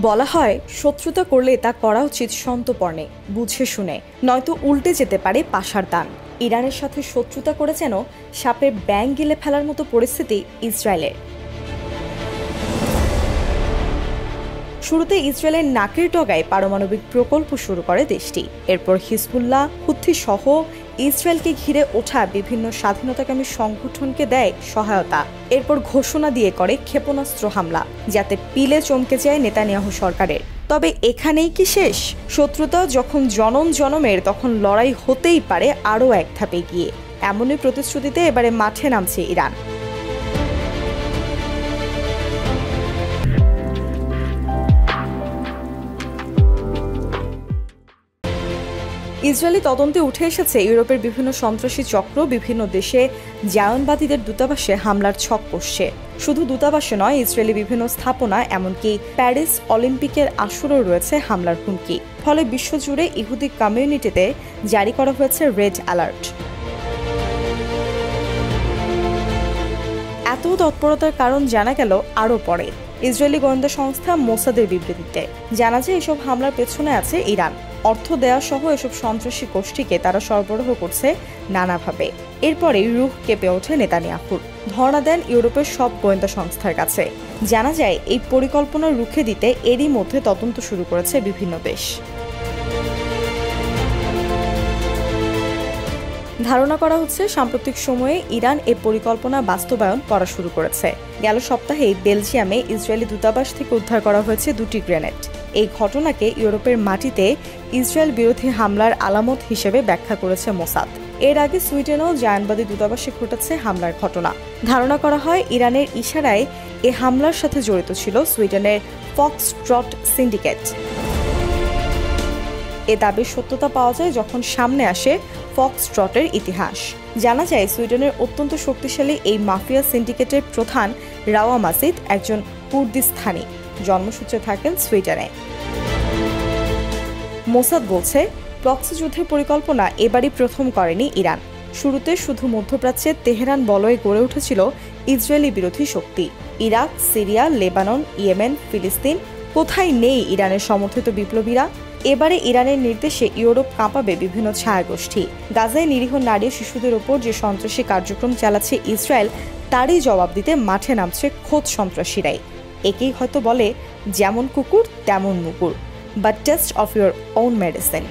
বলা হয় শত্রুতা করলে তা করা উচিত সন্তর্পণে, বুঝে শুনে, নয়তো উল্টে যেতে পারে পাশার দান। ইরানের সাথে শত্রুতা করে যেন সাপের ব্যাঙ গিলে ফেলার মতো পরিস্থিতি ইসরায়েলের। শুরুতে ইসরায়েলের নাকের ডগায় পারমাণবিক প্রকল্প শুরু করে দেশটি। এরপর হিজবুল্লাহ, হুথি সহ ইসরায়েলকে ঘিরে ওঠা বিভিন্ন স্বাধীনতাকামী সংগঠনকে দেয় সহায়তা। এরপর ঘোষণা দিয়ে করে ক্ষেপণাস্ত্র হামলা, যাতে পিলে চমকে যায় নেতানিয়াহু সরকারের। তবে এখানেই কি শেষ? শত্রুতা যখন জনম জনমের, তখন লড়াই হতেই পারে আরও এক ধাপে গিয়ে। এমনই প্রতিশ্রুতিতে এবারে মাঠে নামছে ইরান। ইসরায়েলি তদন্তে উঠে এসেছে ইউরোপের বিভিন্ন সন্ত্রাসী চক্র বিভিন্ন দেশে জায়নবাদীদের দূতাবাসে হামলার ছক কষছে। শুধু দূতাবাসে নয়, ইসরায়েলি বিভিন্ন স্থাপনা, এমনকি প্যারিস অলিম্পিকের আসরেও রয়েছে হামলার হুমকি। ফলে বিশ্বজুড়ে ইহুদি কমিউনিটিতে জারি করা হয়েছে রেড অ্যালার্ট। এত তৎপরতার কারণ জানা গেল আরও পরে। ইসরায়েলি গোয়েন্দা সংস্থা মোসাদের বিবৃতিতে জানা যায় এসব হামলার পেছনে আছে ইরান। অর্থ দেওয়া সহ এসব সন্ত্রাসী গোষ্ঠীকে তারা সরবরাহ করছে নানাভাবে। এরপরেই রুহ কেঁপে ওঠে নেতানিয়াহুর। ধর্ণা দেন ইউরোপের সব গোয়েন্দা সংস্থার কাছে। জানা যায় এই পরিকল্পনা রুখে দিতে এরই মধ্যে তদন্ত শুরু করেছে বিভিন্ন দেশ। ধারণা করা হচ্ছে সাম্প্রতিক সময়ে ইরান এ পরিকল্পনা বাস্তবায়ন করা শুরু করেছে। গেল সপ্তাহেই বেলজিয়ামে ইসরায়েলি দূতাবাস থেকে উদ্ধার করা হয়েছে 2টি গ্রেনেড। এই ঘটনাকে ইউরোপের মাটিতে ইসরায়েল বিরোধী হামলার আলামত হিসেবে ব্যাখ্যা করেছে মোসাদ। এর আগে সুইডেনেও জায়নবাদী দূতাবাসে ঘটেছে হামলার ঘটনা। ধারণা করা হয় ইরানের ইশারায় এ হামলার সাথে জড়িত ছিল সুইডেনের ফক্সট্রট সিন্ডিকেট। এ দাবির সত্যতা পাওয়া যায় যখন সামনে আসে ফক্সট্রটের ইতিহাস। জানা যায় সুইডেনের অত্যন্ত শক্তিশালী এই মাফিয়া সিন্ডিকেটের প্রধান রাওয়া মাসিদ একজন কুর্দিস্তানি, জন্মসূত্রে থাকেন সুইডেনে। মোসাদ বলছে, প্রক্সি যুদ্ধের পরিকল্পনা এবারই প্রথম করেনি ইরান। শুরুতে শুধু মধ্যপ্রাচ্যে তেহরান বলয়ে গড়ে উঠেছিল ইসরায়েলি বিরোধী শক্তি। ইরাক, সিরিয়া, লেবানন, ইয়েমেন, ফিলিস্তিন, কোথায় নেই ইরানের সমর্থিত বিপ্লবীরা? এবারে ইরানের নির্দেশে ইউরোপ কাঁপাবে বিভিন্ন ছায়াগোষ্ঠী। গাজায় নিরীহ নারী শিশুদের ওপর যে সন্ত্রাসী কার্যক্রম চালাচ্ছে ইসরায়েল, তারই জবাব দিতে মাঠে নামছে খোদ সন্ত্রাসীরাই। একেই হয়তো বলে, যেমন কুকুর তেমন মুকুর, but test of your own medicine.